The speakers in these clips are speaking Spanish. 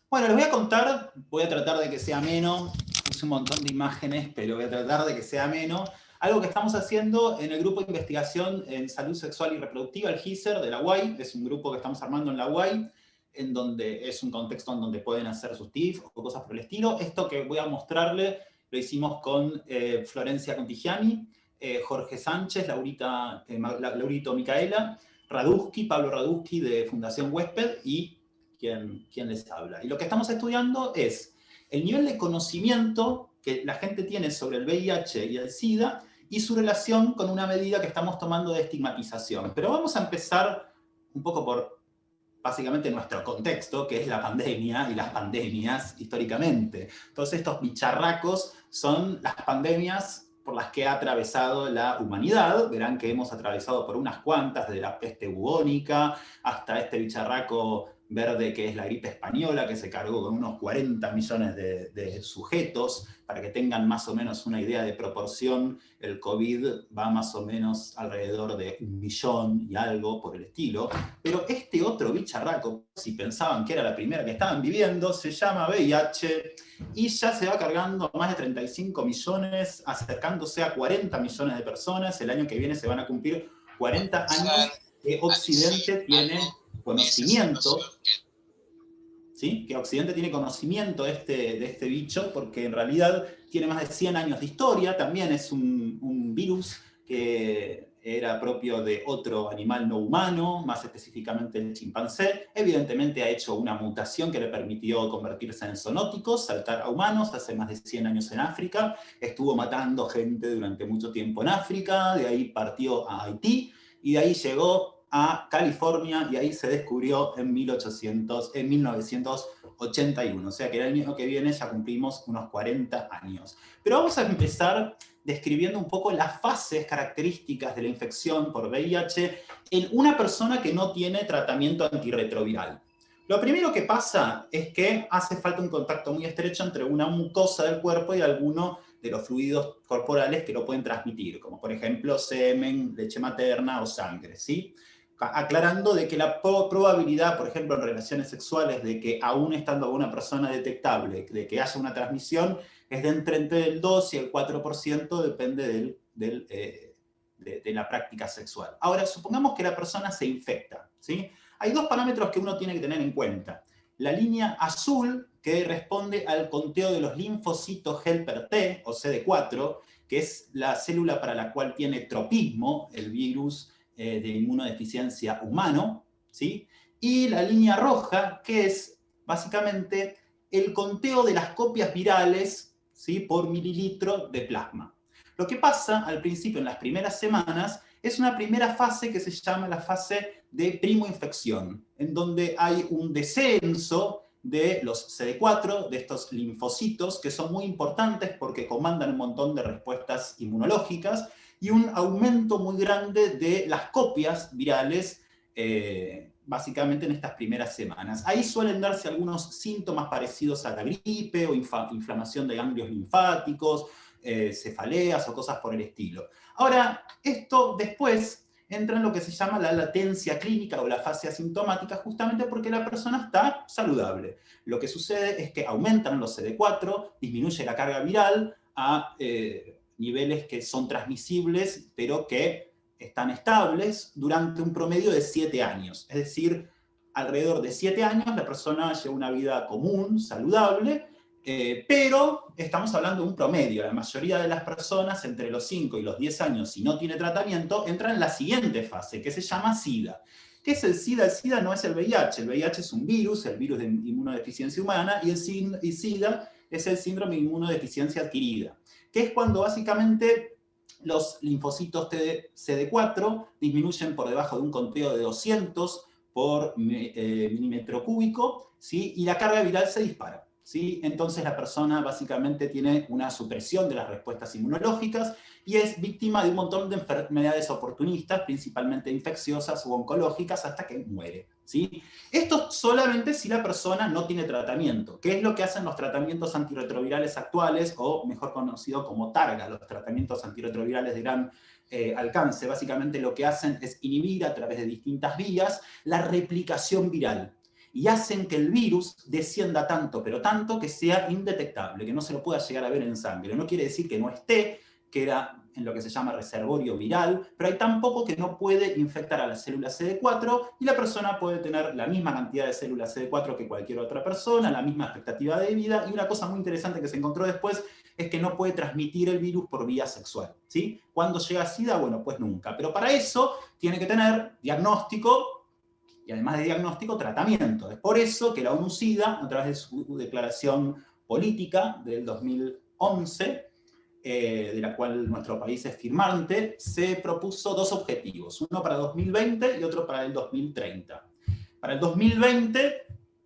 Bueno, les voy a contar, voy a tratar de que sea ameno, puse un montón de imágenes, pero voy a tratar de que sea ameno. Algo que estamos haciendo en el grupo de investigación en salud sexual y reproductiva, el GISER de la UAI, es un grupo que estamos armando en la UAI, en donde es un contexto en donde pueden hacer sus TIF o cosas por el estilo. Esto que voy a mostrarle lo hicimos con Florencia Contigiani, Jorge Sánchez, Laurito Micaela, Radusky, Pablo Radusky de Fundación Huésped y quien les habla. Y lo que estamos estudiando es el nivel de conocimiento que la gente tiene sobre el VIH y el SIDA y su relación con una medida que estamos tomando de estigmatización. Pero vamos a empezar un poco por básicamente nuestro contexto, que es la pandemia y las pandemias históricamente. Todos estos bicharracos son las pandemias por las que ha atravesado la humanidad. Verán que hemos atravesado por unas cuantas, de la peste bubónica hasta este bicharraco verde que es la gripe española, que se cargó con unos 40 millones de sujetos. Para que tengan más o menos una idea de proporción, el COVID va más o menos alrededor de 1 millón y algo por el estilo. Pero este otro bicharraco, si pensaban que era la primera que estaban viviendo, se llama VIH y ya se va cargando más de 35 millones, acercándose a 40 millones de personas. El año que viene se van a cumplir 40 años que Occidente tiene conocimiento, ¿sí? Que Occidente tiene conocimiento de este bicho, porque en realidad tiene más de 100 años de historia. También es un virus que era propio de otro animal no humano, más específicamente el chimpancé. Evidentemente ha hecho una mutación que le permitió convertirse en zoonóticos, saltar a humanos hace más de 100 años en África. Estuvo matando gente durante mucho tiempo en África, de ahí partió a Haití, y de ahí llegó a California, y ahí se descubrió en 1981. O sea que el año que viene ya cumplimos unos 40 años. Pero vamos a empezar describiendo un poco las fases características de la infección por VIH en una persona que no tiene tratamiento antirretroviral. Lo primero que pasa es que hace falta un contacto muy estrecho entre una mucosa del cuerpo y alguno de los fluidos corporales que lo pueden transmitir, como por ejemplo semen, leche materna o sangre, ¿sí? Aclarando de que la probabilidad, por ejemplo, en relaciones sexuales, de que aún estando una persona detectable, de que haya una transmisión, es de entre el 2 y el 4%, depende de la práctica sexual. Ahora, supongamos que la persona se infecta, ¿sí? Hay dos parámetros que uno tiene que tener en cuenta. La línea azul, que responde al conteo de los linfocitos helper T, o CD4, que es la célula para la cual tiene tropismo el virus de inmunodeficiencia humano, ¿sí? Y la línea roja, que es básicamente el conteo de las copias virales, ¿sí? Por mililitro de plasma. Lo que pasa al principio, en las primeras semanas, es una primera fase que se llama la fase de primoinfección, en donde hay un descenso de los CD4, de estos linfocitos, que son muy importantes porque comandan un montón de respuestas inmunológicas, y un aumento muy grande de las copias virales, básicamente en estas primeras semanas. Ahí suelen darse algunos síntomas parecidos a la gripe o inflamación de ganglios linfáticos, cefaleas o cosas por el estilo. Ahora, esto después entra en lo que se llama la latencia clínica o la fase asintomática, justamente porque la persona está saludable. Lo que sucede es que aumentan los CD4, disminuye la carga viral a niveles que son transmisibles, pero que están estables durante un promedio de 7 años. Es decir, alrededor de 7 años la persona lleva una vida común, saludable, pero estamos hablando de un promedio. La mayoría de las personas entre los 5 y los 10 años, si no tiene tratamiento, entran en la siguiente fase, que se llama SIDA. ¿Qué es el SIDA? El SIDA no es el VIH. El VIH es un virus, el virus de inmunodeficiencia humana, y el SIDA es el síndrome de inmunodeficiencia adquirida, que es cuando básicamente los linfocitos CD4 disminuyen por debajo de un conteo de 200 por milímetro cúbico, ¿sí? Y la carga viral se dispara, ¿sí? Entonces la persona básicamente tiene una supresión de las respuestas inmunológicas y es víctima de un montón de enfermedades oportunistas, principalmente infecciosas o oncológicas, hasta que muere, ¿sí? Esto solamente si la persona no tiene tratamiento. ¿Qué es lo que hacen los tratamientos antirretrovirales actuales, o mejor conocido como TARGA, los tratamientos antirretrovirales de gran alcance? Básicamente lo que hacen es inhibir a través de distintas vías la replicación viral. y hacen que el virus descienda tanto, pero tanto que sea indetectable, que no se lo pueda llegar a ver en sangre. No quiere decir que no esté, que era en lo que se llama reservorio viral, pero hay tan poco que no puede infectar a la célula CD4 y la persona puede tener la misma cantidad de células CD4 que cualquier otra persona, la misma expectativa de vida, y una cosa muy interesante que se encontró después es que no puede transmitir el virus por vía sexual, ¿sí? ¿Cuándo llega a SIDA? Bueno, pues nunca. Pero para eso tiene que tener diagnóstico y además de diagnóstico, tratamiento. Es por eso que la ONU-SIDA, a través de su declaración política del 2011, de la cual nuestro país es firmante, se propuso dos objetivos, uno para 2020 y otro para el 2030. Para el 2020,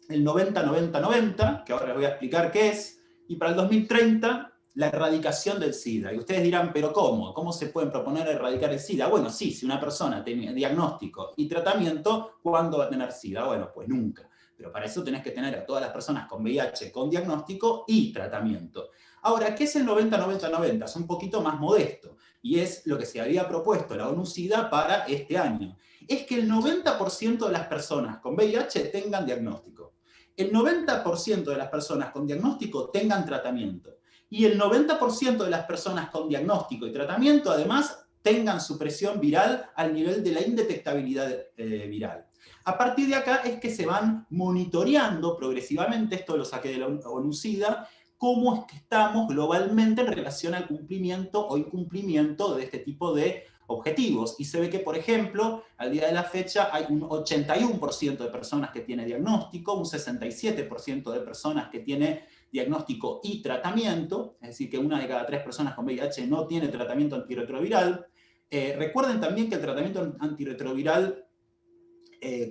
el 90-90-90, que ahora les voy a explicar qué es, y para el 2030, la erradicación del SIDA. Y ustedes dirán, ¿pero cómo? ¿Cómo se pueden proponer erradicar el SIDA? Bueno, sí, si una persona tiene diagnóstico y tratamiento, ¿cuándo va a tener SIDA? Bueno, pues nunca. Pero para eso tenés que tener a todas las personas con VIH con diagnóstico y tratamiento. Ahora, ¿qué es el 90-90-90? Es un poquito más modesto, y es lo que se había propuesto la ONU-SIDA para este año. Es que el 90% de las personas con VIH tengan diagnóstico, el 90% de las personas con diagnóstico tengan tratamiento, y el 90% de las personas con diagnóstico y tratamiento, además, tengan supresión viral al nivel de la indetectabilidad viral. A partir de acá es que se van monitoreando progresivamente, esto lo saqué de la ONU-SIDA, cómo es que estamos globalmente en relación al cumplimiento o incumplimiento de este tipo de objetivos. Y se ve que, por ejemplo, al día de la fecha hay un 81% de personas que tiene diagnóstico, un 67% de personas que tiene diagnóstico y tratamiento, es decir, que una de cada 3 personas con VIH no tiene tratamiento antirretroviral. Recuerden también que el tratamiento antirretroviral,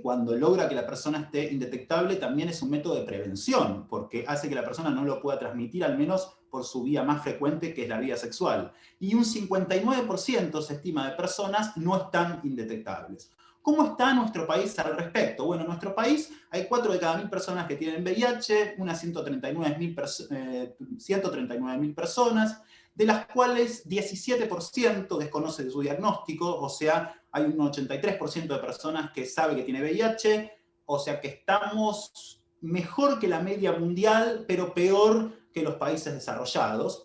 cuando logra que la persona esté indetectable, también es un método de prevención, porque hace que la persona no lo pueda transmitir, al menos por su vía más frecuente, que es la vía sexual. Y un 59% se estima de personas no están indetectables. ¿Cómo está nuestro país al respecto? Bueno, en nuestro país hay 4 de cada 1000 personas que tienen VIH, unas 139.000 personas, de las cuales 17% desconoce de su diagnóstico, o sea, hay un 83% de personas que sabe que tiene VIH, o sea que estamos mejor que la media mundial, pero peor que los países desarrollados,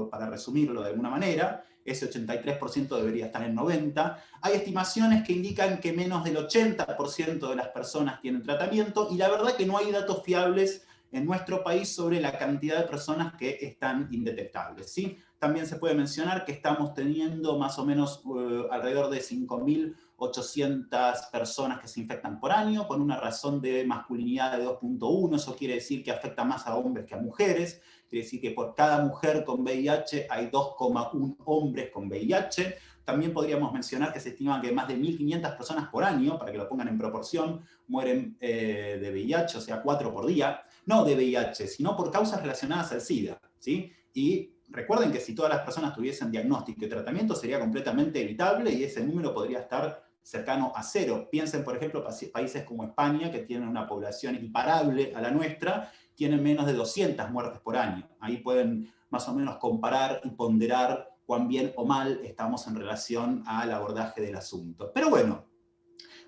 para resumirlo de alguna manera. Ese 83% debería estar en 90%. Hay estimaciones que indican que menos del 80% de las personas tienen tratamiento, y la verdad que no hay datos fiables en nuestro país sobre la cantidad de personas que están indetectables, ¿sí? También se puede mencionar que estamos teniendo más o menos alrededor de 5.800 personas que se infectan por año, con una razón de masculinidad de 2.1, eso quiere decir que afecta más a hombres que a mujeres, quiere decir que por cada mujer con VIH hay 2,1 hombres con VIH. También podríamos mencionar que se estima que más de 1.500 personas por año, para que lo pongan en proporción, mueren de VIH, o sea, 4 por día. No de VIH, sino por causas relacionadas al SIDA, ¿sí? Y recuerden que si todas las personas tuviesen diagnóstico y tratamiento sería completamente evitable, y ese número podría estar cercano a 0. Piensen, por ejemplo, países como España, que tienen una población imparable a la nuestra, tienen menos de 200 muertes por año. Ahí pueden más o menos comparar y ponderar cuán bien o mal estamos en relación al abordaje del asunto. Pero bueno,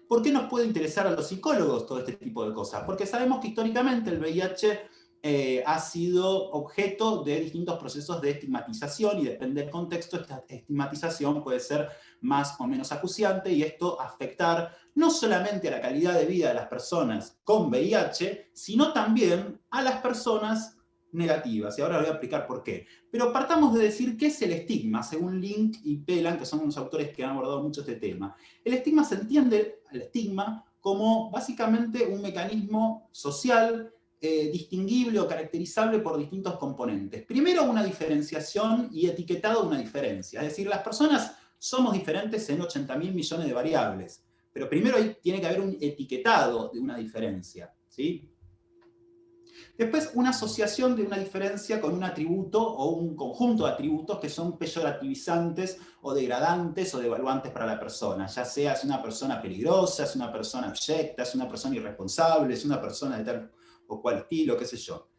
¿por qué nos puede interesar a los psicólogos todo este tipo de cosas? Porque sabemos que históricamente el VIH ha sido objeto de distintos procesos de estigmatización, y depende del contexto, esta estigmatización puede ser más o menos acuciante, y esto afectar no solamente a la calidad de vida de las personas con VIH, sino también a las personas negativas. Y ahora voy a explicar por qué. Pero partamos de decir qué es el estigma, según Link y Pelan, que son unos autores que han abordado mucho este tema. El estigma se entiende, el estigma, como básicamente un mecanismo social distinguible o caracterizable por distintos componentes. Primero, una diferenciación y etiquetado una diferencia. Es decir, las personas somos diferentes en 80.000 millones de variables, pero primero tiene que haber un etiquetado de una diferencia, ¿sí? Después, una asociación de una diferencia con un atributo o un conjunto de atributos que son peyorativizantes o degradantes o devaluantes para la persona, ya sea es una persona peligrosa, es una persona abyecta, es una persona irresponsable, es una persona de tal o cual estilo, qué sé yo.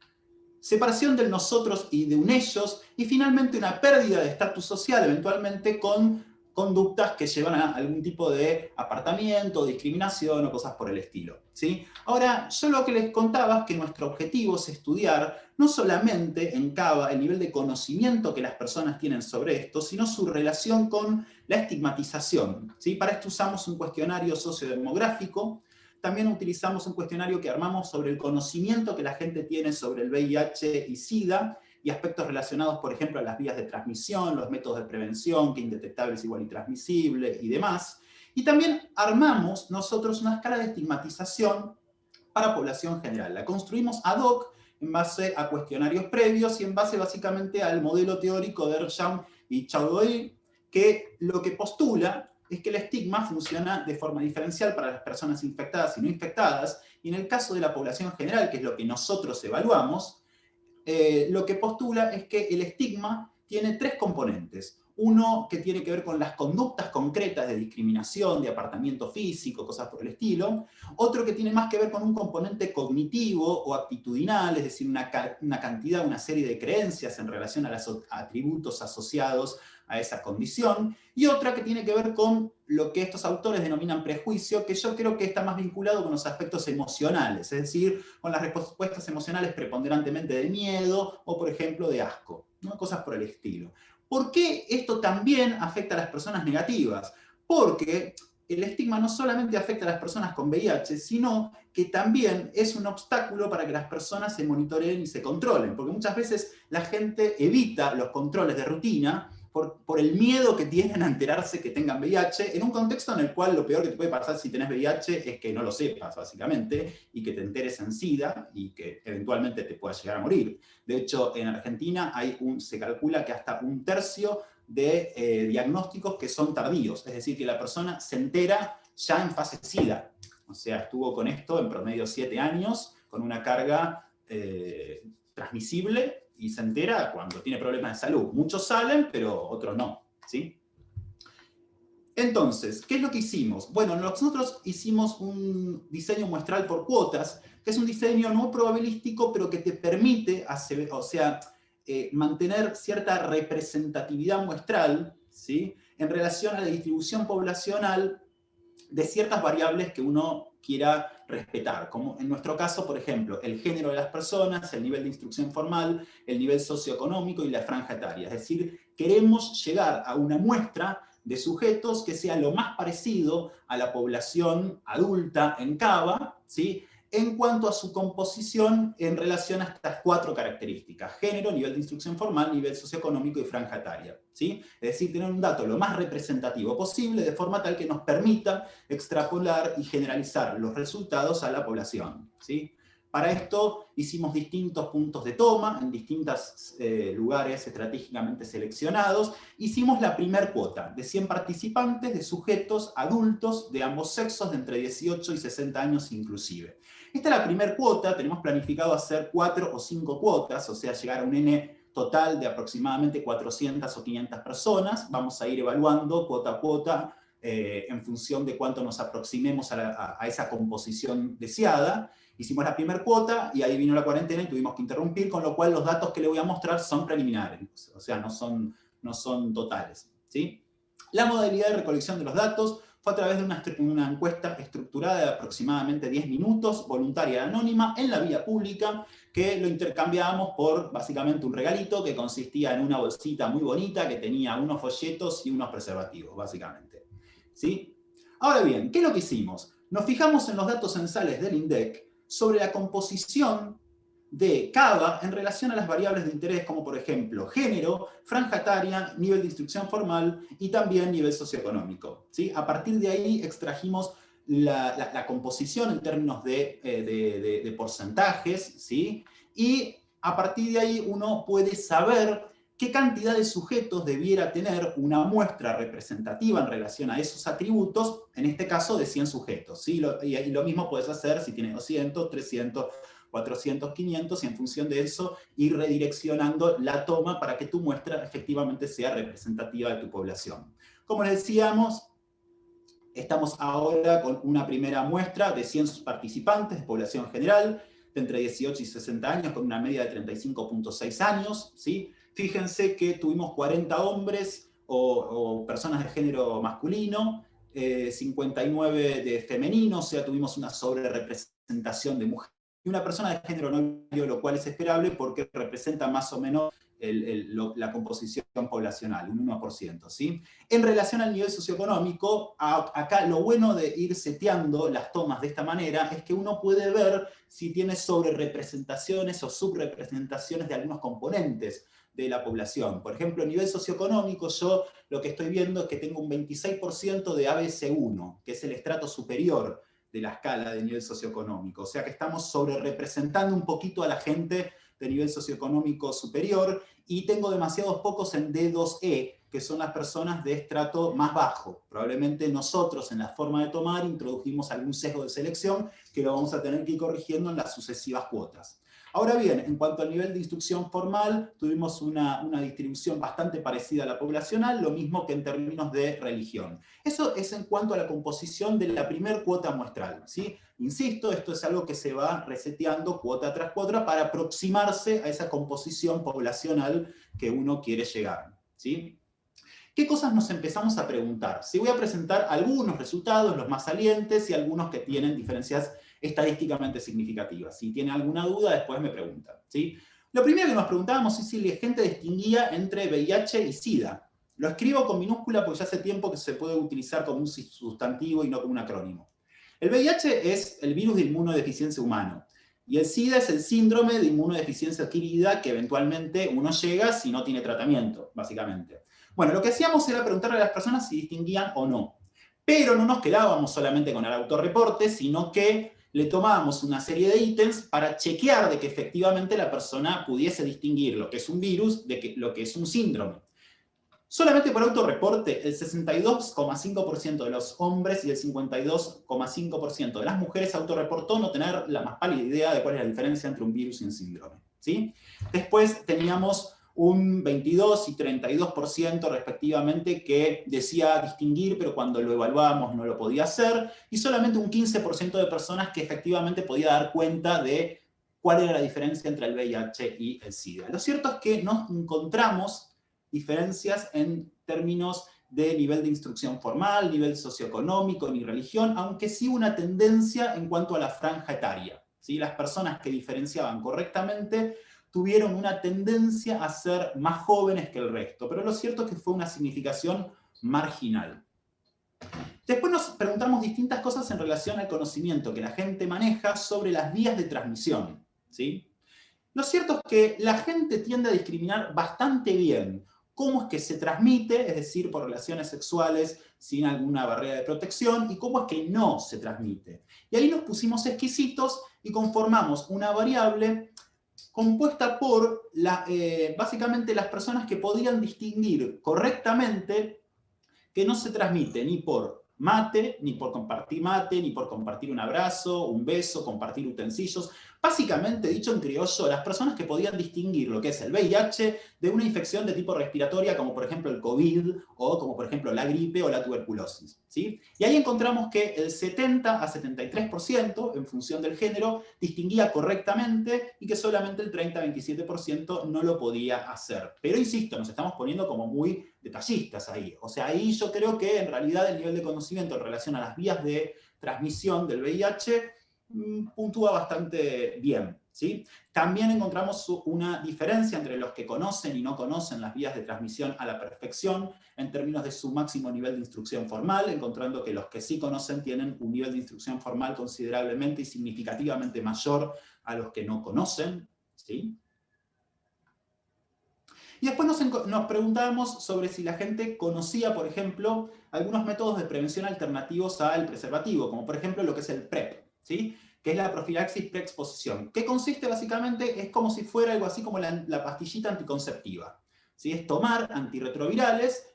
Separación del nosotros y de un ellos, y finalmente una pérdida de estatus social, eventualmente con conductas que llevan a algún tipo de apartamiento, discriminación o cosas por el estilo, ¿sí? Ahora, yo lo que les contaba es que nuestro objetivo es estudiar no solamente en CABA el nivel de conocimiento que las personas tienen sobre esto, sino su relación con la estigmatización, ¿sí? Para esto usamos un cuestionario sociodemográfico. También utilizamos un cuestionario que armamos sobre el conocimiento que la gente tiene sobre el VIH y SIDA, y aspectos relacionados, por ejemplo, a las vías de transmisión, los métodos de prevención, que indetectable es igual intransmisible y demás. Y también armamos nosotros una escala de estigmatización para población general. La construimos ad hoc en base a cuestionarios previos y en base básicamente al modelo teórico de Ersham y Chaudoy, que lo que postula es que el estigma funciona de forma diferencial para las personas infectadas y no infectadas, y en el caso de la población general, que es lo que nosotros evaluamos, lo que postula es que el estigma tiene tres componentes. Uno que tiene que ver con las conductas concretas de discriminación, de apartamiento físico, cosas por el estilo. Otro que tiene más que ver con un componente cognitivo o actitudinal, es decir, una cantidad, una serie de creencias en relación a los atributos asociados a esa condición. Y otra que tiene que ver con lo que estos autores denominan prejuicio, que yo creo que está más vinculado con los aspectos emocionales, es decir, con las respuestas emocionales preponderantemente de miedo o, por ejemplo, de asco, ¿no? Cosas por el estilo. ¿Por qué esto también afecta a las personas negativas? Porque el estigma no solamente afecta a las personas con VIH, sino que también es un obstáculo para que las personas se monitoreen y se controlen, porque muchas veces la gente evita los controles de rutina por el miedo que tienen a enterarse que tengan VIH, en un contexto en el cual lo peor que te puede pasar si tenés VIH es que no lo sepas, básicamente, y que te enteres en SIDA y que eventualmente te puedas llegar a morir. De hecho, en Argentina se calcula que hasta un tercio de diagnósticos que son tardíos, es decir, que la persona se entera ya en fase SIDA. O sea, estuvo con esto en promedio 7 años, con una carga transmisible, y se entera cuando tiene problemas de salud. Muchos salen, pero otros no, ¿sí? Entonces, ¿qué es lo que hicimos? Bueno, nosotros hicimos un diseño muestral por cuotas, que es un diseño no probabilístico, pero que te permite hacer, o sea, mantener cierta representatividad muestral, ¿sí? En relación a la distribución poblacional de ciertas variables que uno quiera respetar, como en nuestro caso, por ejemplo, el género de las personas, el nivel de instrucción formal, el nivel socioeconómico y la franja etaria. Es decir, queremos llegar a una muestra de sujetos que sea lo más parecido a la población adulta en CABA, ¿sí? En cuanto a su composición en relación a estas 4 características: género, nivel de instrucción formal, nivel socioeconómico y franja etaria, ¿sí? Es decir, tener un dato lo más representativo posible, de forma tal que nos permita extrapolar y generalizar los resultados a la población, ¿sí? Para esto hicimos distintos puntos de toma en distintos lugares estratégicamente seleccionados. Hicimos la primer cuota de 100 participantes, de sujetos adultos de ambos sexos, de entre 18 y 60 años inclusive. Esta es la primera cuota. Tenemos planificado hacer 4 o 5 cuotas, o sea, llegar a un N total de aproximadamente 400 o 500 personas. Vamos a ir evaluando cuota a cuota en función de cuánto nos aproximemos a esa composición deseada. Hicimos la primera cuota y ahí vino la cuarentena y tuvimos que interrumpir, con lo cual los datos que le voy a mostrar son preliminares, o sea, no son totales, ¿sí? La modalidad de recolección de los datos fue a través de una encuesta estructurada de aproximadamente 10 minutos, voluntaria y anónima, en la vía pública, que lo intercambiábamos por básicamente un regalito que consistía en una bolsita muy bonita que tenía unos folletos y unos preservativos, básicamente, ¿sí? Ahora bien, ¿qué es lo que hicimos? Nos fijamos en los datos censales del INDEC sobre la composición de CABA en relación a las variables de interés, como por ejemplo género, franja etaria, nivel de instrucción formal y también nivel socioeconómico, ¿sí? A partir de ahí extrajimos la composición en términos de porcentajes, ¿sí? Y a partir de ahí uno puede saber qué cantidad de sujetos debiera tener una muestra representativa en relación a esos atributos, en este caso de 100 sujetos, ¿sí? Y lo mismo puedes hacer si tienes 200, 300, 400, 500, y en función de eso ir redireccionando la toma para que tu muestra efectivamente sea representativa de tu población. Como les decíamos, estamos ahora con una primera muestra de 100 participantes de población general, de entre 18 y 60 años, con una media de 35.6 años, ¿sí? Fíjense que tuvimos 40 hombres, o personas de género masculino, 59 de femenino, o sea, tuvimos una sobrerepresentación de mujeres, y una persona de género no binario, lo cual es esperable porque representa más o menos la composición poblacional, un 1%, ¿sí? En relación al nivel socioeconómico, acá lo bueno de ir seteando las tomas de esta manera es que uno puede ver si tiene sobrerepresentaciones o subrepresentaciones de algunos componentes de la población. Por ejemplo, a nivel socioeconómico, yo lo que estoy viendo es que tengo un 26% de ABC1, que es el estrato superior de la escala de nivel socioeconómico. O sea que estamos sobrerepresentando un poquito a la gente de nivel socioeconómico superior, y tengo demasiados pocos en D2E, que son las personas de estrato más bajo. Probablemente nosotros en la forma de tomar introdujimos algún sesgo de selección que lo vamos a tener que ir corrigiendo en las sucesivas cuotas. Ahora bien, en cuanto al nivel de instrucción formal, tuvimos una distribución bastante parecida a la poblacional, lo mismo que en términos de religión. Eso es en cuanto a la composición de la primer cuota muestral, ¿sí? Insisto, esto es algo que se va reseteando cuota tras cuota para aproximarse a esa composición poblacional que uno quiere llegar, ¿sí? ¿Qué cosas nos empezamos a preguntar? Si voy a presentar algunos resultados, los más salientes, y algunos que tienen diferencias estadísticamente significativas. Si tiene alguna duda, después me preguntan, ¿sí? Lo primero que nos preguntábamos es si la gente distinguía entre VIH y SIDA. Lo escribo con minúscula porque ya hace tiempo que se puede utilizar como un sustantivo y no como un acrónimo. El VIH es el virus de inmunodeficiencia humano, y el SIDA es el síndrome de inmunodeficiencia adquirida que eventualmente uno llega si no tiene tratamiento, básicamente. Bueno, lo que hacíamos era preguntarle a las personas si distinguían o no. Pero no nos quedábamos solamente con el autorreporte, sino que le tomábamos una serie de ítems para chequear de que efectivamente la persona pudiese distinguir lo que es un virus de lo que es un síndrome. Solamente por autorreporte, el 62,5% de los hombres y el 52,5% de las mujeres autorreportó no tener la más pálida idea de cuál es la diferencia entre un virus y un síndrome, ¿sí? Después teníamos un 22 y 32% respectivamente que decía distinguir, pero cuando lo evaluábamos no lo podía hacer, y solamente un 15% de personas que efectivamente podía dar cuenta de cuál era la diferencia entre el VIH y el SIDA. Lo cierto es que no encontramos diferencias en términos de nivel de instrucción formal, nivel socioeconómico, ni religión, aunque sí una tendencia en cuanto a la franja etaria, ¿sí? Las personas que diferenciaban correctamente tuvieron una tendencia a ser más jóvenes que el resto, pero lo cierto es que fue una significación marginal. Después nos preguntamos distintas cosas en relación al conocimiento que la gente maneja sobre las vías de transmisión, ¿sí? Lo cierto es que la gente tiende a discriminar bastante bien cómo es que se transmite, es decir, por relaciones sexuales sin alguna barrera de protección, y cómo es que no se transmite. Y ahí nos pusimos exquisitos y conformamos una variable compuesta por básicamente las personas que podían distinguir correctamente que no se transmite ni por mate, ni por compartir un abrazo, un beso, compartir utensilios. Básicamente, dicho en criollo, las personas que podían distinguir lo que es el VIH de una infección de tipo respiratoria, como por ejemplo el COVID, o como por ejemplo la gripe o la tuberculosis, ¿sí? Y ahí encontramos que el 70 a 73%, en función del género, distinguía correctamente, y que solamente el 30 a 27% no lo podía hacer. Pero insisto, nos estamos poniendo como muy detallistas ahí. O sea, ahí yo creo que en realidad el nivel de conocimiento en relación a las vías de transmisión del VIH puntúa bastante bien, ¿sí? También encontramos una diferencia entre los que conocen y no conocen las vías de transmisión a la perfección en términos de su máximo nivel de instrucción formal, encontrando que los que sí conocen tienen un nivel de instrucción formal considerablemente y significativamente mayor a los que no conocen, ¿sí? Y después nos preguntábamos sobre si la gente conocía, por ejemplo, algunos métodos de prevención alternativos al preservativo, como por ejemplo lo que es el PrEP, ¿sí? Que es la profilaxis preexposición, que consiste básicamente, es como si fuera algo así como la pastillita anticonceptiva, ¿sí? Es tomar antirretrovirales,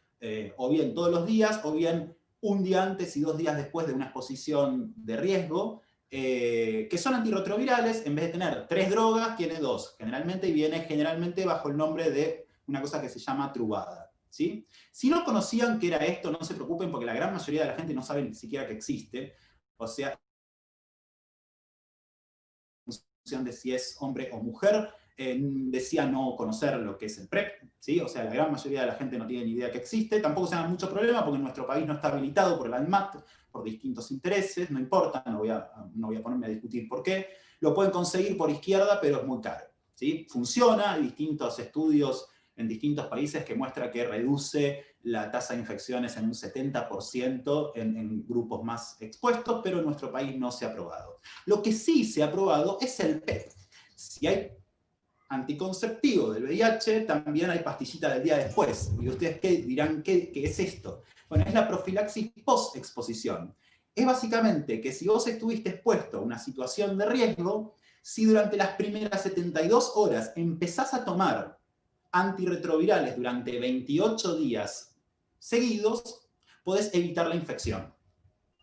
o bien todos los días, o bien un día antes y 2 días después de una exposición de riesgo, que son antirretrovirales. En vez de tener 3 drogas, tiene 2, generalmente, y viene generalmente bajo el nombre de una cosa que se llama trubada, ¿sí? Si no conocían qué era esto, no se preocupen, porque la gran mayoría de la gente no sabe ni siquiera que existe. O sea, en función de si es hombre o mujer, decía no conocer lo que es el PrEP, ¿sí? O sea, la gran mayoría de la gente no tiene ni idea que existe. Tampoco se da mucho problema porque en nuestro país no está habilitado por el ANMAT, por distintos intereses, no importa, no voy a ponerme a discutir por qué. Lo pueden conseguir por izquierda, pero es muy caro, ¿sí? Funciona, hay distintos estudios en distintos países que muestra que reduce la tasa de infecciones en un 70% en grupos más expuestos, pero en nuestro país no se ha aprobado. Lo que sí se ha aprobado es el PEP. Si hay anticonceptivo del VIH, también hay pastillita del día después. Y ustedes dirán, ¿qué es esto? Bueno, es la profilaxis post-exposición. Es básicamente que si vos estuviste expuesto a una situación de riesgo, si durante las primeras 72 horas empezás a tomar antirretrovirales durante 28 días seguidos, podés evitar la infección.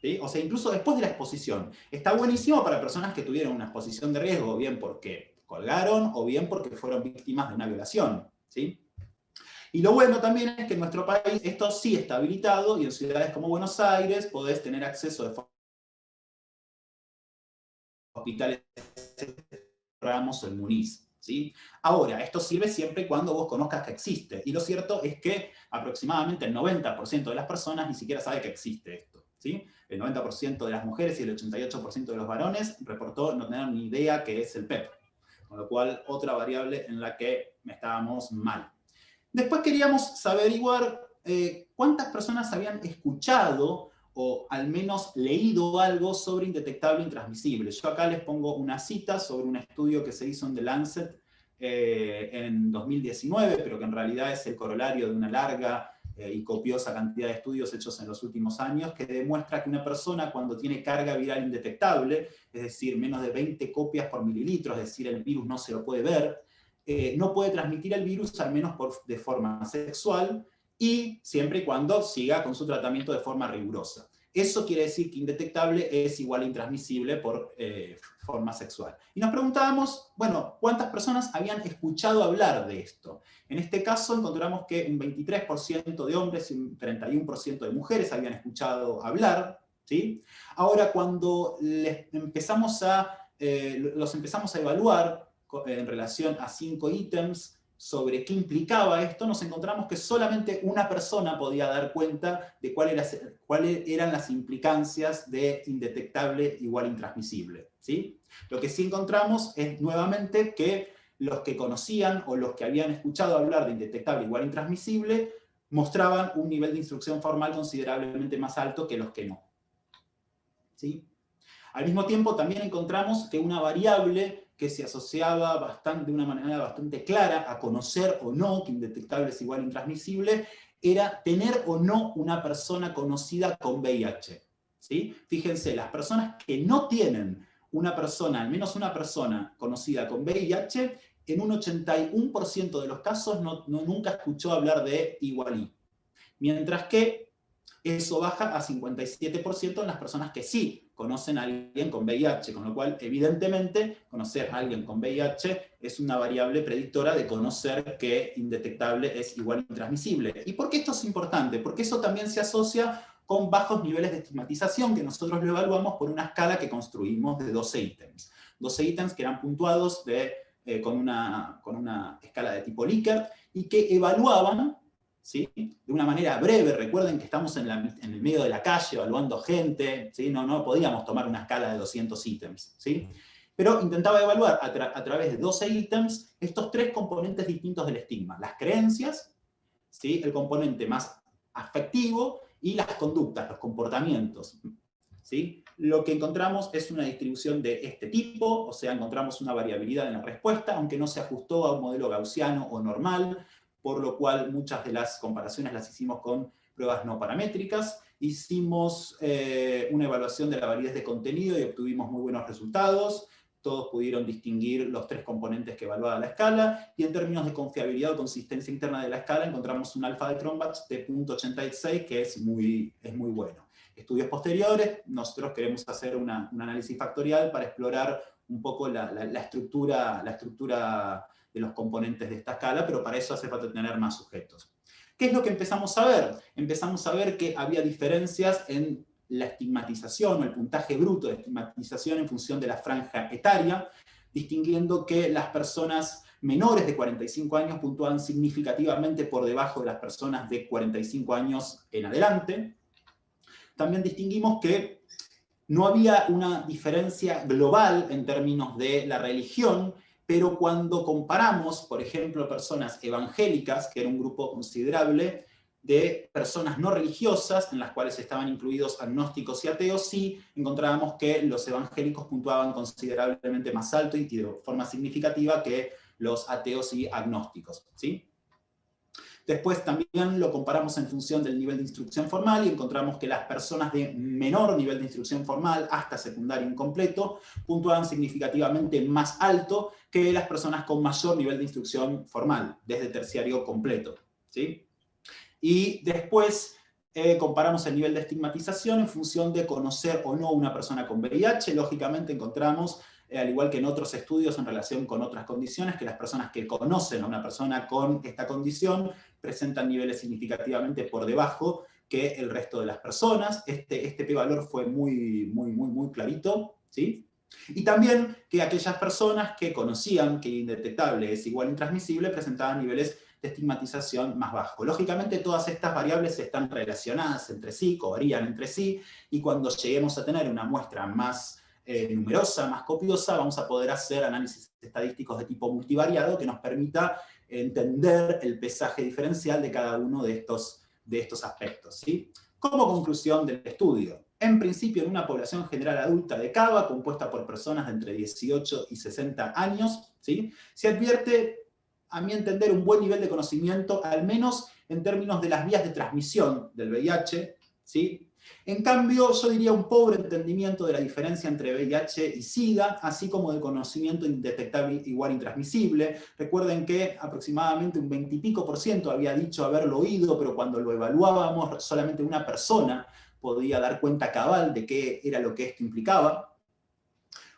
¿Sí? O sea, incluso después de la exposición. Está buenísimo para personas que tuvieron una exposición de riesgo, bien porque colgaron o bien porque fueron víctimas de una violación. ¿Sí? Y lo bueno también es que en nuestro país esto sí está habilitado y en ciudades como Buenos Aires podés tener acceso de forma a hospitales, Ramos o el Muniz. ¿Sí? Ahora, esto sirve siempre y cuando vos conozcas que existe. Y lo cierto es que aproximadamente el 90% de las personas ni siquiera sabe que existe esto. ¿Sí? El 90% de las mujeres y el 88% de los varones reportó no tener ni idea que es el PEP. Con lo cual, otra variable en la que estábamos mal. Después queríamos averiguar cuántas personas habían escuchado o al menos leído algo sobre indetectable intransmisible. Yo acá les pongo una cita sobre un estudio que se hizo en The Lancet en 2019, pero que en realidad es el corolario de una larga y copiosa cantidad de estudios hechos en los últimos años, que demuestra que una persona cuando tiene carga viral indetectable, es decir, menos de 20 copias por mililitro, es decir, el virus no se lo puede ver, no puede transmitir el virus, al menos de forma sexual, y siempre y cuando siga con su tratamiento de forma rigurosa. Eso quiere decir que indetectable es igual a intransmisible por forma sexual. Y nos preguntábamos, bueno, ¿cuántas personas habían escuchado hablar de esto? En este caso encontramos que un 23% de hombres y un 31% de mujeres habían escuchado hablar, ¿sí? Ahora, cuando los empezamos a evaluar en relación a 5 ítems sobre qué implicaba esto, nos encontramos que solamente una persona podía dar cuenta de cuáles eran las implicancias de indetectable igual intransmisible. ¿Sí? Lo que sí encontramos es nuevamente que los que conocían o los que habían escuchado hablar de indetectable igual intransmisible mostraban un nivel de instrucción formal considerablemente más alto que los que no. ¿Sí? Al mismo tiempo también encontramos que una variable que se asociaba de una manera bastante clara a conocer o no que indetectable es igual a intransmisible, era tener o no una persona conocida con VIH. ¿Sí? Fíjense, las personas que no tienen al menos una persona conocida con VIH, en un 81% de los casos nunca escuchó hablar de igualí. Mientras que eso baja a 57% en las personas que sí conocen a alguien con VIH, con lo cual, evidentemente, conocer a alguien con VIH es una variable predictora de conocer que indetectable es igual a intransmisible. ¿Y por qué esto es importante? Porque eso también se asocia con bajos niveles de estigmatización, que nosotros lo evaluamos por una escala que construimos de 12 ítems. 12 ítems que eran puntuados con una escala de tipo Likert y que evaluaban, ¿sí? De una manera breve. Recuerden que estamos en el medio de la calle evaluando gente, ¿sí? No podíamos tomar una escala de 200 ítems, ¿sí? Pero intentaba evaluar a través de 12 ítems estos 3 componentes distintos del estigma: las creencias, ¿sí? El componente más afectivo y las conductas, los comportamientos. ¿Sí? Lo que encontramos es una distribución de este tipo, o sea, encontramos una variabilidad en la respuesta, aunque no se ajustó a un modelo gaussiano o normal, por lo cual muchas de las comparaciones las hicimos con pruebas no paramétricas. Hicimos una evaluación de la validez de contenido y obtuvimos muy buenos resultados. Todos pudieron distinguir los 3 componentes que evaluaba la escala, y en términos de confiabilidad o consistencia interna de la escala encontramos un alfa de Cronbach de 0.86, que es muy bueno. Estudios posteriores, nosotros queremos hacer un análisis factorial para explorar un poco la estructura de los componentes de esta escala, pero para eso hace falta tener más sujetos. ¿Qué es lo que empezamos a ver? Empezamos a ver que había diferencias en la estigmatización o el puntaje bruto de estigmatización en función de la franja etaria, distinguiendo que las personas menores de 45 años puntuaban significativamente por debajo de las personas de 45 años en adelante. También distinguimos que no había una diferencia global en términos de la religión, pero cuando comparamos, por ejemplo, personas evangélicas, que era un grupo considerable, de personas no religiosas, en las cuales estaban incluidos agnósticos y ateos, sí encontrábamos que los evangélicos puntuaban considerablemente más alto y de forma significativa que los ateos y agnósticos, ¿sí? Después también lo comparamos en función del nivel de instrucción formal y encontramos que las personas de menor nivel de instrucción formal, hasta secundario incompleto, puntuaban significativamente más alto que las personas con mayor nivel de instrucción formal, desde terciario completo, ¿sí? Y después comparamos el nivel de estigmatización en función de conocer o no una persona con VIH. Lógicamente encontramos, al igual que en otros estudios en relación con otras condiciones, que las personas que conocen a una persona con esta condición presentan niveles significativamente por debajo que el resto de las personas. Este p-valor fue muy clarito, ¿sí? Y también que aquellas personas que conocían que indetectable es igual a intransmisible presentaban niveles de estigmatización más bajo. Lógicamente todas estas variables están relacionadas entre sí, covarían entre sí, y cuando lleguemos a tener una muestra más numerosa, más copiosa, vamos a poder hacer análisis estadísticos de tipo multivariado que nos permita entender el pesaje diferencial de cada uno de estos aspectos, ¿sí? Como conclusión del estudio, en principio en una población general adulta de Cava, compuesta por personas de entre 18 y 60 años, ¿sí? Se advierte, a mi entender, un buen nivel de conocimiento, al menos en términos de las vías de transmisión del VIH, ¿sí? En cambio, yo diría un pobre entendimiento de la diferencia entre VIH y SIDA, así como del conocimiento indetectable igual intransmisible. Recuerden que aproximadamente un 20 y pico % había dicho haberlo oído, pero cuando lo evaluábamos, solamente una persona podía dar cuenta cabal de qué era lo que esto implicaba.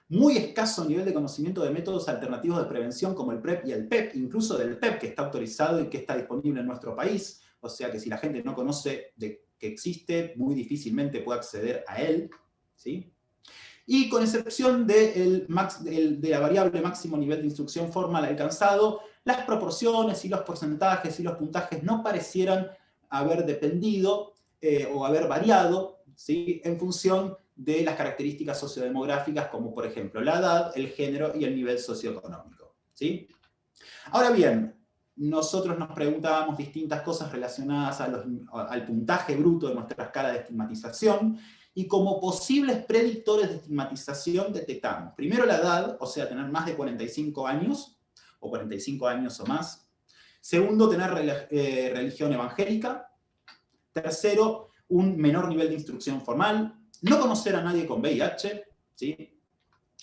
Muy escaso nivel de conocimiento de métodos alternativos de prevención como el PrEP y el PEP, incluso del PEP que está autorizado y que está disponible en nuestro país. O sea que si la gente no conoce de que existe, muy difícilmente puede acceder a él, ¿sí? Y con excepción de la variable máximo nivel de instrucción formal alcanzado, las proporciones y los porcentajes y los puntajes no parecieran haber dependido o haber variado, ¿sí? En función de las características sociodemográficas como por ejemplo la edad, el género y el nivel socioeconómico, ¿sí? Ahora bien, nosotros nos preguntábamos distintas cosas relacionadas al puntaje bruto de nuestra escala de estigmatización, y como posibles predictores de estigmatización detectamos primero la edad, o sea, tener más de 45 años, o 45 años o más. Segundo, tener religión evangélica. Tercero, un menor nivel de instrucción formal. No conocer a nadie con VIH, ¿sí?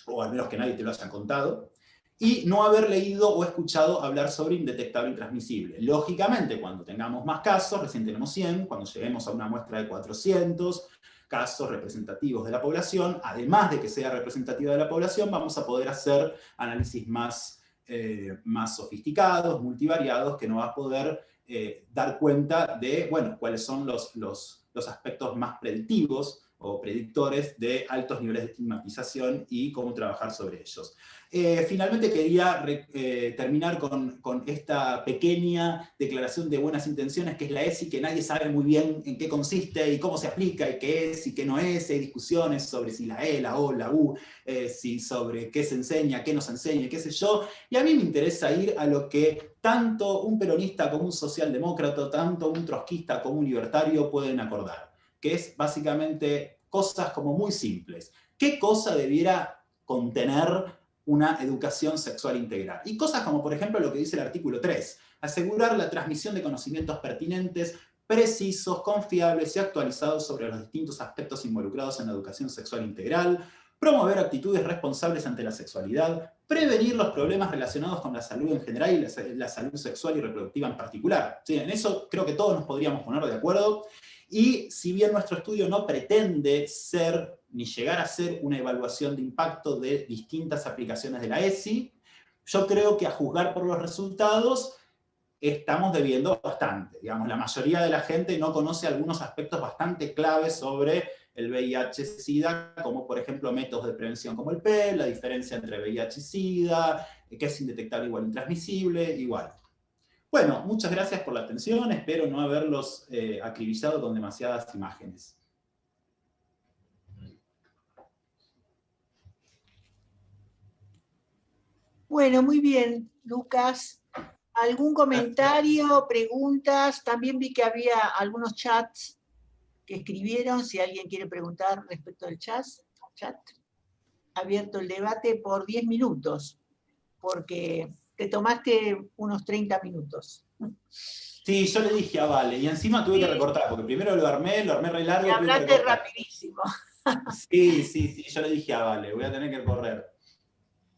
O al menos que nadie te lo haya contado. Y no haber leído o escuchado hablar sobre indetectable intransmisible. Lógicamente, cuando tengamos más casos, recién tenemos 100, cuando lleguemos a una muestra de 400 casos representativos de la población, además de que sea representativa de la población, vamos a poder hacer análisis más sofisticados, multivariados, que nos va a poder dar cuenta de, bueno, cuáles son los aspectos más predictivos o predictores de altos niveles de estigmatización y cómo trabajar sobre ellos. Finalmente quería terminar con esta pequeña declaración de buenas intenciones, que es la ESI, que nadie sabe muy bien en qué consiste y cómo se aplica y qué es y qué no es. Hay discusiones sobre si la E, la O, la U, si sobre qué se enseña, qué no se enseña, qué sé yo. Y a mí me interesa ir a lo que tanto un peronista como un socialdemócrata, tanto un trotskista como un libertario pueden acordar, que es básicamente cosas como muy simples. ¿Qué cosa debiera contener una educación sexual integral? Y cosas como, por ejemplo, lo que dice el artículo 3, asegurar la transmisión de conocimientos pertinentes, precisos, confiables y actualizados sobre los distintos aspectos involucrados en la educación sexual integral, promover actitudes responsables ante la sexualidad, prevenir los problemas relacionados con la salud en general y la salud sexual y reproductiva en particular. ¿Sí? En eso creo que todos nos podríamos poner de acuerdo. Y si bien nuestro estudio no pretende ser ni llegar a ser una evaluación de impacto de distintas aplicaciones de la ESI, yo creo que a juzgar por los resultados estamos debiendo bastante. Digamos, la mayoría de la gente no conoce algunos aspectos bastante claves sobre el VIH-Sida, como por ejemplo métodos de prevención como el PrEP, la diferencia entre VIH y SIDA, que es indetectable igual intransmisible, igual. Bueno, muchas gracias por la atención, espero no haberlos acribillado con demasiadas imágenes. Bueno, muy bien, Lucas. ¿Algún comentario, preguntas? También vi que había algunos chats que escribieron, si alguien quiere preguntar respecto al chat. Abierto el debate por 10 minutos, porque te tomaste unos 30 minutos. Sí, yo le dije a Vale, y encima tuve que recortar, porque primero lo armé re largo, Y tuve que hablaste recortar. rapidísimo. Sí, yo le dije a Vale, voy a tener que correr.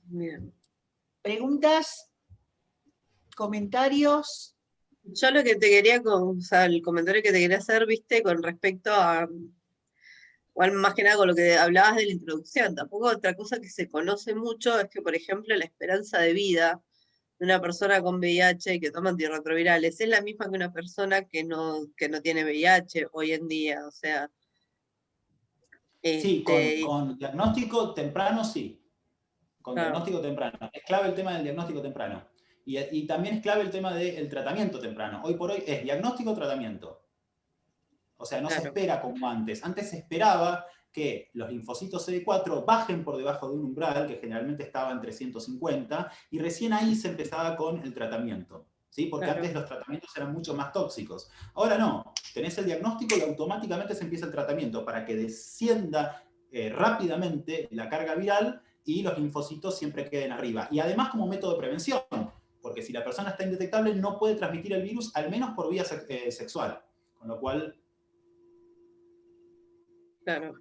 Bien. ¿Preguntas? ¿Comentarios? Yo lo que te quería, o sea, el comentario que te quería hacer, viste, con respecto a, igual más que nada con lo que hablabas de la introducción, tampoco otra cosa que se conoce mucho es que, por ejemplo, la esperanza de vida de una persona con VIH que toma antirretrovirales es la misma que una persona que no tiene VIH hoy en día, o sea... Sí, con diagnóstico temprano, sí. Con diagnóstico temprano. Es clave el tema del diagnóstico temprano. Y también es clave el tema del tratamiento temprano. Hoy por hoy es diagnóstico, tratamiento. O sea, no se espera como antes. Antes se esperaba que los linfocitos CD4 bajen por debajo de un umbral, que generalmente estaba en 350, y recién ahí se empezaba con el tratamiento. ¿Sí? Porque antes los tratamientos eran mucho más tóxicos. Ahora no, tenés el diagnóstico y automáticamente se empieza el tratamiento para que descienda rápidamente la carga viral y los linfocitos siempre queden arriba. Y además como método de prevención, porque si la persona está indetectable no puede transmitir el virus, al menos por vía sexual. Con lo cual... Claro.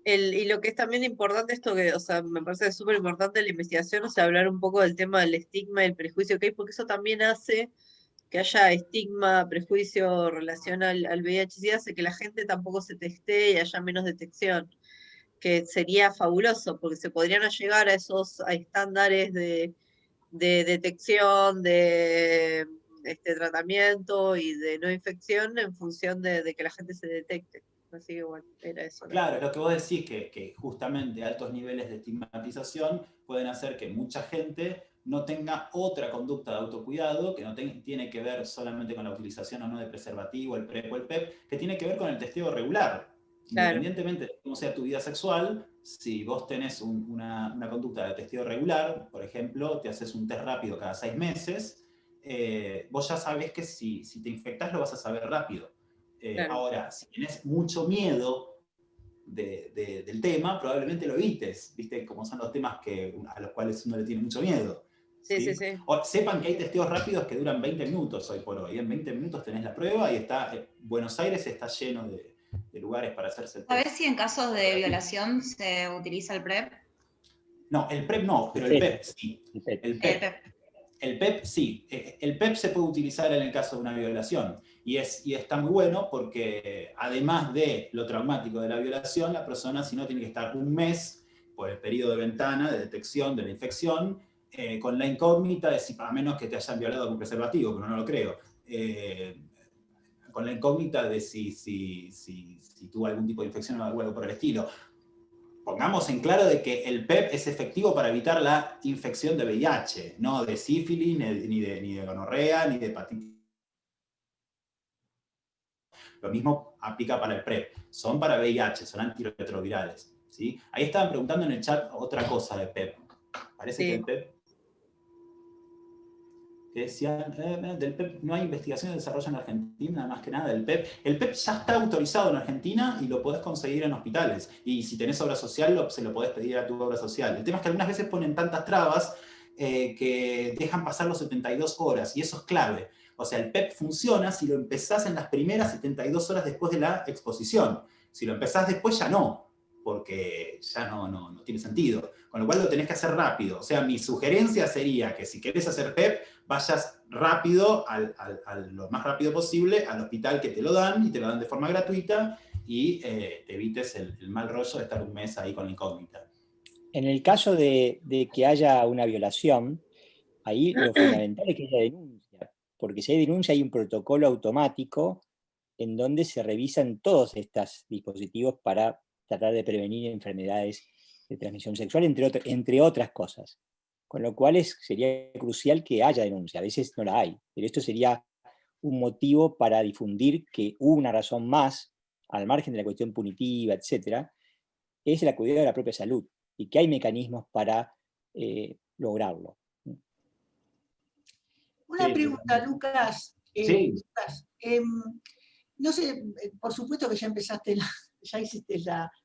Y lo que es también importante esto que, o sea, me parece súper importante la investigación, o sea, hablar un poco del tema del estigma y el prejuicio que hay, porque eso también hace que haya estigma, prejuicio, relación al VIH, y hace que la gente tampoco se testee y haya menos detección, que sería fabuloso, porque se podrían llegar a esos estándares de detección, de tratamiento y de no infección en función de que la gente se detecte. Así que bueno, era eso. Claro, lo que vos decís que justamente altos niveles de estigmatización pueden hacer que mucha gente no tenga otra conducta de autocuidado que no tiene que ver solamente con la utilización o no de preservativo, el PrEP o el PEP, que tiene que ver con el testeo regular. Claro. Independientemente de cómo sea tu vida sexual, si vos tenés una conducta de testeo regular, por ejemplo, te haces un test rápido cada 6 meses, vos ya sabés que si te infectás lo vas a saber rápido. Claro. Ahora, si tienes mucho miedo del tema, probablemente lo evites, ¿viste? Como son los temas a los cuales uno le tiene mucho miedo. ¿Sí? O, sepan que hay testeos rápidos que duran 20 minutos hoy por hoy. En 20 minutos tenés la prueba y Buenos Aires está lleno de lugares para hacerse el test. ¿Sabés si en casos de violación se utiliza el PrEP? No, el PrEP no, pero el PEP sí. El PEP sí. El PEP se puede utilizar en el caso de una violación. Y está muy bueno porque además de lo traumático de la violación, la persona si no tiene que estar un mes por el periodo de ventana de detección de la infección, con la incógnita de si, a menos que te hayan violado con preservativo, pero no lo creo, con la incógnita de si tuvo algún tipo de infección o algo por el estilo. Pongamos en claro de que el PEP es efectivo para evitar la infección de VIH, no de sífilis, ni de gonorrea, ni de hepatitis. Lo mismo aplica para el PrEP. Son para VIH, son antirretrovirales. ¿Sí? Ahí estaban preguntando en el chat otra cosa de PEP. Parece que el PEP... que decían, del PEP no hay investigación de desarrollo en Argentina, más que nada del PEP. El PEP ya está autorizado en Argentina y lo podés conseguir en hospitales. Y si tenés obra social, se lo podés pedir a tu obra social. El tema es que algunas veces ponen tantas trabas que dejan pasar los 72 horas, y eso es clave. O sea, el PEP funciona si lo empezás en las primeras 72 horas después de la exposición. Si lo empezás después, ya no, porque ya no tiene sentido. Con lo cual lo tenés que hacer rápido. O sea, mi sugerencia sería que si querés hacer PEP, vayas rápido, lo más rápido posible, al hospital que te lo dan, y te lo dan de forma gratuita, y te evites el mal rollo de estar un mes ahí con la incógnita. En el caso de que haya una violación, ahí lo fundamental es que haya denuncia. porque si hay denuncia hay un protocolo automático en donde se revisan todos estos dispositivos para tratar de prevenir enfermedades de transmisión sexual, entre otras cosas. Con lo cual sería crucial que haya denuncia, a veces no la hay, pero esto sería un motivo para difundir que hubo una razón más, al margen de la cuestión punitiva, etcétera, es la cuidado de la propia salud, y que hay mecanismos para lograrlo. Una pregunta, Lucas. Sí. Lucas, no sé, por supuesto que ya empezaste, ya hiciste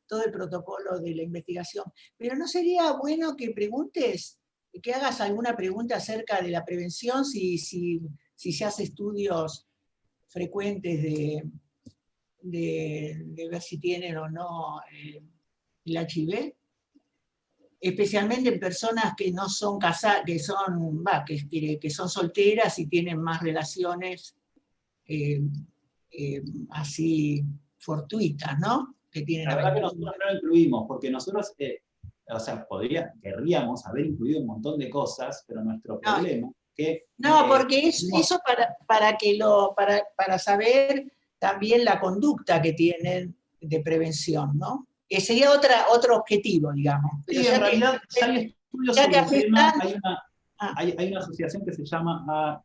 todo el protocolo de la investigación, pero ¿no sería bueno que preguntes, que hagas alguna pregunta acerca de la prevención, si se hace estudios frecuentes de ver si tienen o no el HIV? Especialmente en personas que no son casadas, que son solteras y tienen más relaciones así fortuitas, ¿no? Que tienen La verdad que aventuras. nosotros no lo incluimos, porque nosotros, querríamos haber incluido un montón de cosas, pero nuestro problema es que... No, porque eso para saber también la conducta que tienen de prevención, ¿no? Que sería otro objetivo, digamos. Pero Sí, en realidad ya hay estudios sobre el tema, hay una asociación que se llama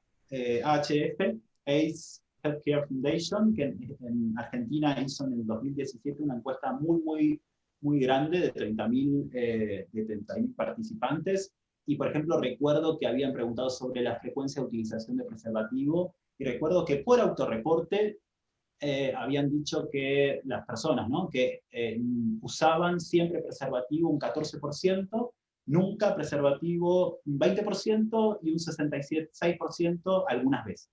AHF, AIDS Healthcare Foundation, que en Argentina hizo en el 2017 una encuesta muy grande de 30.000 participantes, y por ejemplo recuerdo que habían preguntado sobre la frecuencia de utilización de preservativo, y recuerdo que por autorreporte habían dicho que las personas, ¿no?, que usaban siempre preservativo un 14%, nunca preservativo un 20% y un 66% algunas veces.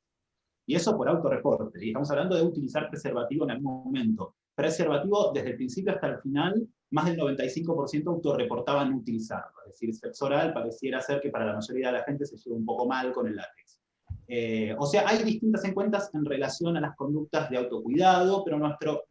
Y eso por autorreporte. Y estamos hablando de utilizar preservativo en algún momento. Preservativo desde el principio hasta el final, más del 95% autorreportaban utilizarlo. Es decir, sexo oral pareciera ser que para la mayoría de la gente se lleva un poco mal con el látex. O sea, hay distintas encuestas en relación a las conductas de autocuidado, pero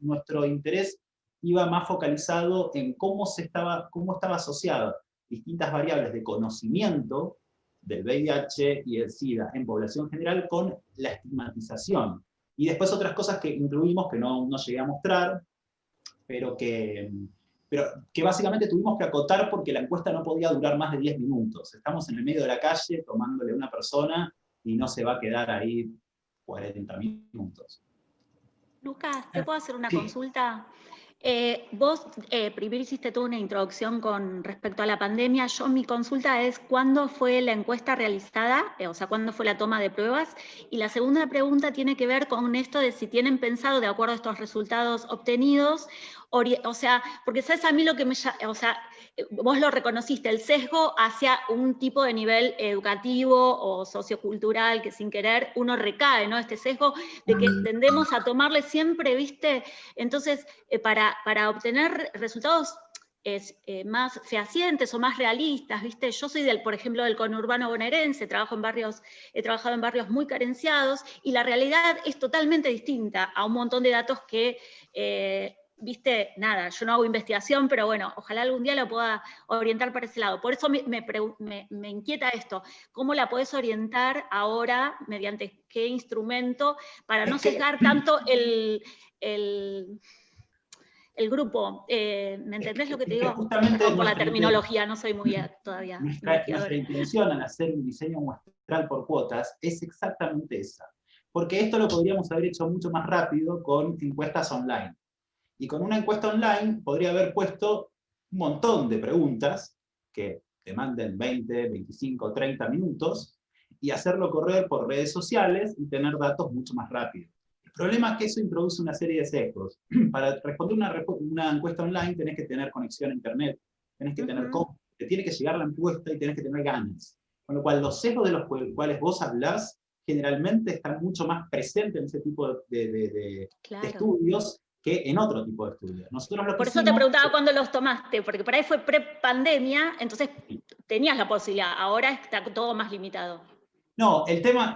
nuestro interés iba más focalizado en cómo estaba asociada distintas variables de conocimiento del VIH y el SIDA en población general con la estigmatización. Y después otras cosas que incluimos que no llegué a mostrar, pero que básicamente tuvimos que acotar porque la encuesta no podía durar más de 10 minutos. Estamos en el medio de la calle tomándole a una persona y no se va a quedar ahí 40 minutos. Lucas, ¿te puedo hacer una Sí. consulta? Vos primero hiciste toda una introducción con respecto a la pandemia. Mi consulta es, ¿cuándo fue la encuesta realizada? O sea, ¿cuándo fue la toma de pruebas? Y la segunda pregunta tiene que ver con esto de si tienen pensado, de acuerdo a estos resultados obtenidos, o sea, porque sabes a mí lo que o sea, vos lo reconociste, el sesgo hacia un tipo de nivel educativo o sociocultural que sin querer uno recae, ¿no? Este sesgo de que tendemos a tomarle siempre, ¿viste? Entonces, para obtener resultados más fehacientes o más realistas, ¿viste? Yo soy, por ejemplo, del conurbano bonaerense, he trabajado en barrios muy carenciados, y la realidad es totalmente distinta a un montón de datos que... viste, nada, yo no hago investigación, pero bueno, ojalá algún día lo pueda orientar para ese lado. Por eso me inquieta esto, ¿cómo la podés orientar ahora, mediante qué instrumento, para no sesgar tanto el grupo? ¿Me entendés lo que te digo? Perdón por la terminología, no soy muy todavía Nuestra intención al hacer un diseño muestral por cuotas es exactamente esa. Porque esto lo podríamos haber hecho mucho más rápido con encuestas online. Y con una encuesta online podría haber puesto un montón de preguntas que demanden 20, 25, 30 minutos y hacerlo correr por redes sociales y tener datos mucho más rápido. El problema es que eso introduce una serie de sesgos. Para responder una encuesta online tenés que tener conexión a internet, tenés que tener te tiene que llegar la encuesta y tenés que tener ganas. Con lo cual los sesgos de los cuales vos hablás generalmente están mucho más presentes en ese tipo de estudios que en otro tipo de estudios. Por eso te preguntaba cuándo los tomaste, porque por ahí fue pre-pandemia, entonces tenías la posibilidad, ahora está todo más limitado. No, el tema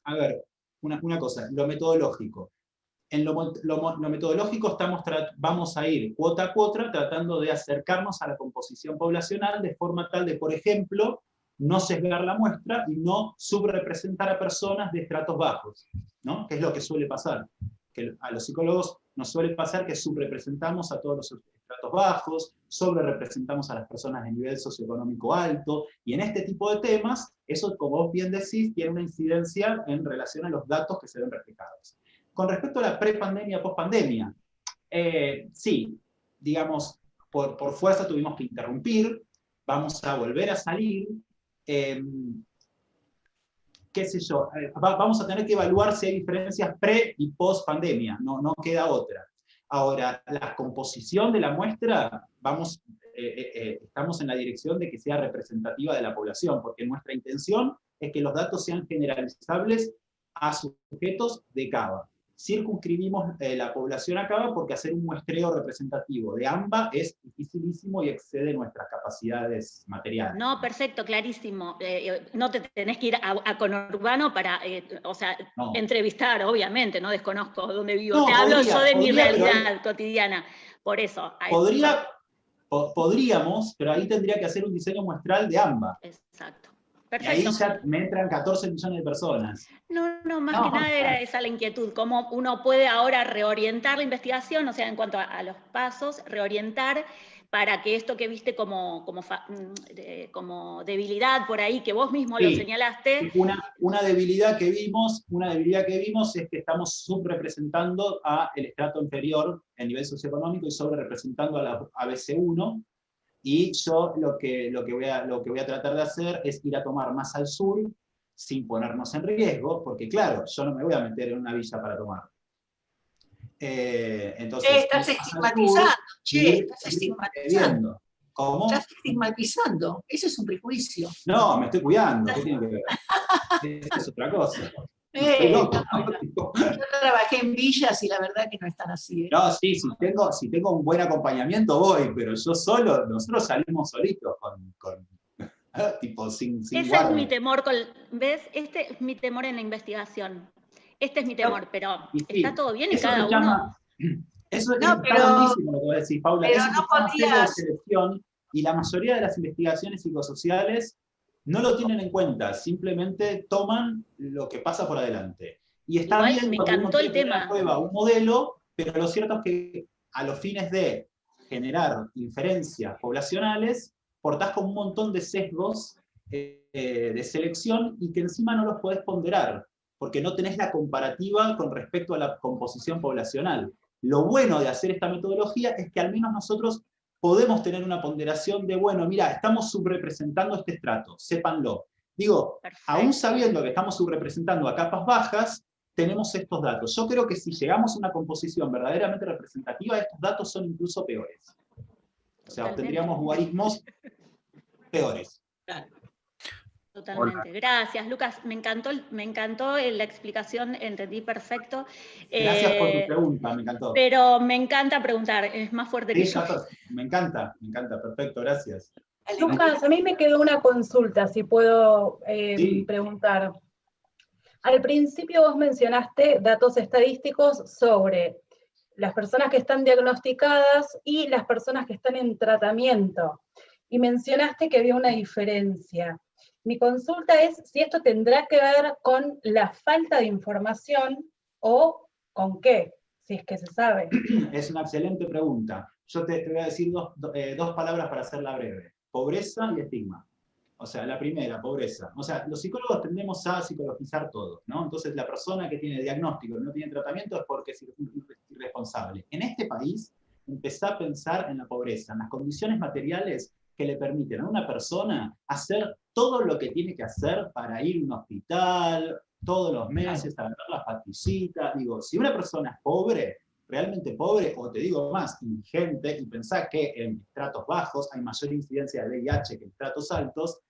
a ver, una cosa, lo metodológico. En lo metodológico vamos a ir cuota a cuota tratando de acercarnos a la composición poblacional de forma tal de, por ejemplo, no sesgar la muestra y no subrepresentar a personas de estratos bajos, ¿no? Que es lo que suele pasar. Que a los psicólogos nos suele pasar que subrepresentamos a todos los estratos bajos, sobrerepresentamos a las personas de nivel socioeconómico alto, y en este tipo de temas, eso, como vos bien decís, tiene una incidencia en relación a los datos que se ven reflejados. Con respecto a la prepandemia, postpandemia, sí, digamos, por fuerza tuvimos que interrumpir, vamos a volver a salir, qué sé yo, vamos a tener que evaluar si hay diferencias pre y post pandemia, no queda otra. Ahora, la composición de la muestra, estamos en la dirección de que sea representativa de la población, porque nuestra intención es que los datos sean generalizables a sujetos de Cava. Circunscribimos la población a Cava porque hacer un muestreo representativo de AMBA es dificilísimo y excede nuestras capacidades materiales. No, perfecto, clarísimo. No te tenés que ir a conurbano para, o sea, No. entrevistar, obviamente, no desconozco dónde vivo. No, te hablo podría, yo de mi podría, realidad cotidiana. Por eso. Podríamos, pero ahí tendría que hacer un diseño muestral de AMBA. Exacto. Y Perfecto. ahí ya me entran 14 millones de personas. No, más que nada era esa la inquietud, cómo uno puede ahora reorientar la investigación, o sea, en cuanto a los pasos, reorientar para que esto que viste como debilidad por ahí, que vos mismo lo señalaste. Una debilidad que vimos es que estamos subrepresentando al estrato inferior en nivel socioeconómico y sobrerepresentando a la ABC1. Y yo lo que voy a tratar de hacer es ir a tomar más al sur, sin ponernos en riesgo, porque claro, yo no me voy a meter en una villa para tomar. Entonces, estás estigmatizando, estás estigmatizando. ¿Cómo? Estás estigmatizando, eso es un prejuicio. No, me estoy cuidando, ¿qué tiene que ver? Eso es otra cosa. Yo trabajé en villas y la verdad que no están así. No, sí, si tengo un buen acompañamiento voy, pero yo solo, nosotros salimos solitos con tipo sin Ese guardia. es mi temor, ¿ves? Este es mi temor en la investigación. Este es mi temor, pero sí, está todo bien y eso cada se llama, Eso está buenísimo lo que vos decís, Paula. Pero eso no se llama sesgo de podías. selección, y la mayoría de las investigaciones psicosociales no lo tienen en cuenta, simplemente toman lo que pasa por adelante. Y está Igual bien me cuando uno encantó el tiene una tema. prueba, un modelo, pero lo cierto es que a los fines de generar inferencias poblacionales, portás con un montón de sesgos de selección y que encima no los podés ponderar, porque no tenés la comparativa con respecto a la composición poblacional. Lo bueno de hacer esta metodología es que al menos nosotros podemos tener una ponderación de, bueno, mira, estamos subrepresentando este estrato, sépanlo. Digo, Perfecto. aún sabiendo que estamos subrepresentando a capas bajas, tenemos estos datos. Yo creo que si llegamos a una composición verdaderamente representativa, estos datos son incluso peores. O sea, obtendríamos guarismos peores. Totalmente. Hola. Gracias, Lucas. Me encantó la explicación, entendí perfecto. Gracias por tu pregunta, me encantó. Pero me encanta preguntar, es más fuerte que Sí, yo. me encanta, perfecto, gracias. Lucas, a mí me quedó una consulta, si puedo Sí. preguntar. Al principio vos mencionaste datos estadísticos sobre las personas que están diagnosticadas y las personas que están en tratamiento. Y mencionaste que había una diferencia. Mi consulta es si esto tendrá que ver con la falta de información o con qué, si es que se sabe. Es una excelente pregunta. Yo te voy a decir dos palabras para hacerla breve. Pobreza y estigma. O sea, la primera, pobreza. O sea, los psicólogos tendemos a psicologizar todo, ¿no? Entonces, la persona que tiene diagnóstico y no tiene tratamiento es porque es irresponsable. En este país, empezá a pensar en la pobreza, en las condiciones materiales que le permiten a una persona hacer todo lo que tiene que hacer para ir a un hospital todos los meses, a ganar la pastillita. Digo, si una persona es pobre, realmente pobre, o te digo más, indigente, y pensá que en estratos bajos hay mayor incidencia de VIH que en estratos altos,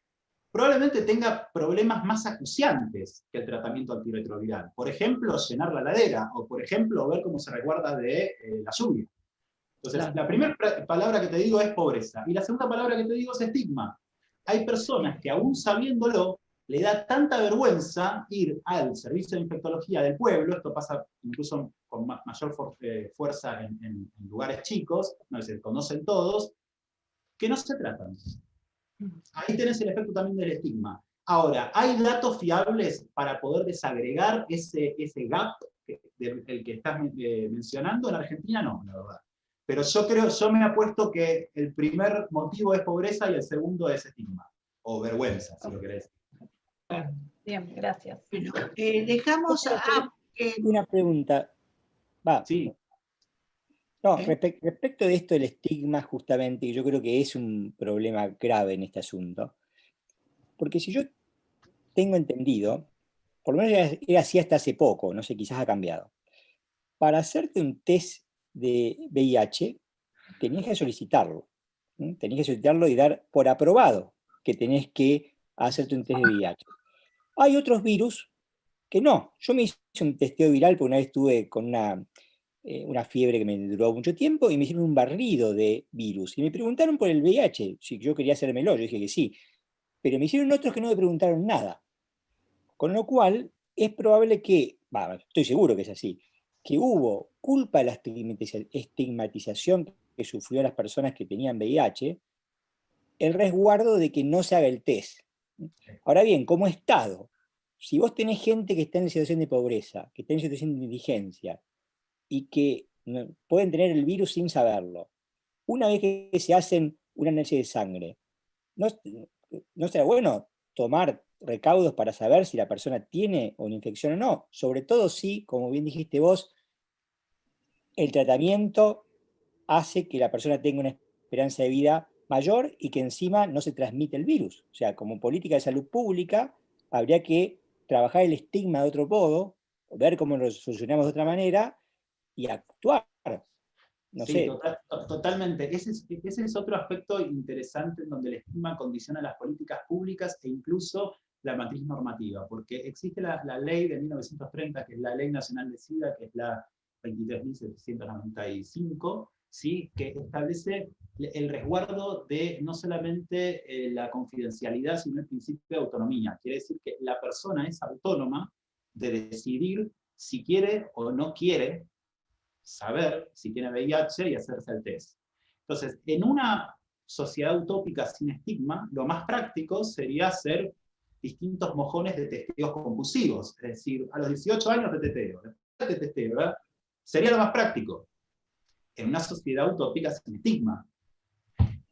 probablemente tenga problemas más acuciantes que el tratamiento antirretroviral. Por ejemplo, llenar la ladera, o por ejemplo, ver cómo se resguarda de la lluvia. Entonces, claro, la primera palabra que te digo es pobreza, y la segunda palabra que te digo es estigma. Hay personas que aún sabiéndolo, le da tanta vergüenza ir al servicio de infectología del pueblo, esto pasa incluso con mayor fuerza en lugares chicos, no se conocen todos, que no se tratan. Ahí tenés el efecto también del estigma. Ahora, ¿hay datos fiables para poder desagregar ese gap el que estás mencionando? En Argentina no, la verdad. Pero yo me apuesto que el primer motivo es pobreza y el segundo es estigma, o vergüenza, si lo querés. Bien, gracias. Bueno, dejamos a... Una pregunta. Sí. No, respecto de esto del estigma, justamente, yo creo que es un problema grave en este asunto. Porque si yo tengo entendido, por lo menos era así hasta hace poco, no sé, quizás ha cambiado. Para hacerte un test de VIH, tenías que solicitarlo. Tenías que solicitarlo y dar por aprobado que tenés que hacerte un test de VIH. Hay otros virus que no. Yo me hice un testeo viral porque una vez estuve con una fiebre que me duró mucho tiempo y me hicieron un barrido de virus. Y me preguntaron por el VIH, si yo quería hacérmelo, yo dije que sí. Pero me hicieron otros que no me preguntaron nada. Con lo cual, es probable que, estoy seguro que es así, que hubo culpa de la estigmatización que sufrió las personas que tenían VIH, el resguardo de que no se haga el test. Ahora bien, como Estado, si vos tenés gente que está en situación de pobreza, que está en situación de indigencia, y que pueden tener el virus sin saberlo, una vez que se hacen un análisis de sangre, ¿no será bueno tomar recaudos para saber si la persona tiene una infección o no? Sobre todo si, como bien dijiste vos, el tratamiento hace que la persona tenga una esperanza de vida mayor y que encima no se transmite el virus. O sea, como política de salud pública, habría que trabajar el estigma de otro modo, ver cómo lo solucionamos de otra manera y actuar. No Sí, sé. totalmente. Ese es otro aspecto interesante en donde el estigma condiciona las políticas públicas e incluso la matriz normativa, porque existe la ley de 1930, que es la Ley Nacional de SIDA, que es la 23.795, ¿sí? Que establece el resguardo de no solamente la confidencialidad, sino el principio de autonomía. Quiere decir que la persona es autónoma de decidir si quiere o no quiere saber si tiene VIH y hacerse el test. Entonces, en una sociedad utópica sin estigma, lo más práctico sería hacer distintos mojones de testeos compulsivos. Es decir, a los 18 años te testeo, después te testeo, ¿verdad? Sería lo más práctico. En una sociedad utópica sin estigma.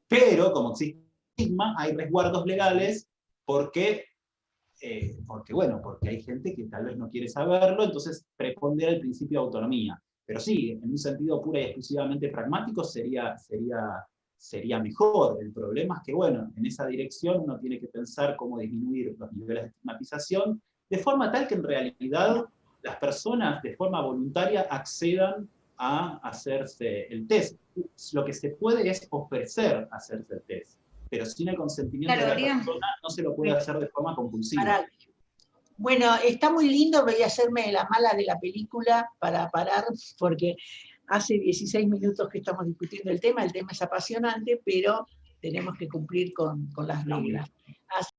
Pero, como existe estigma, hay resguardos legales porque hay gente que tal vez no quiere saberlo, entonces prepondera el principio de autonomía. Pero sí, en un sentido pura y exclusivamente pragmático sería mejor. El problema es que, bueno, en esa dirección uno tiene que pensar cómo disminuir los niveles de estigmatización, de forma tal que en realidad las personas de forma voluntaria accedan a hacerse el test. Lo que se puede es ofrecer hacerse el test, pero sin el consentimiento de la persona no se lo puede hacer de forma compulsiva. Bueno, está muy lindo, voy a hacerme la mala de la película para parar, porque hace 16 minutos que estamos discutiendo el tema es apasionante, pero tenemos que cumplir con las reglas.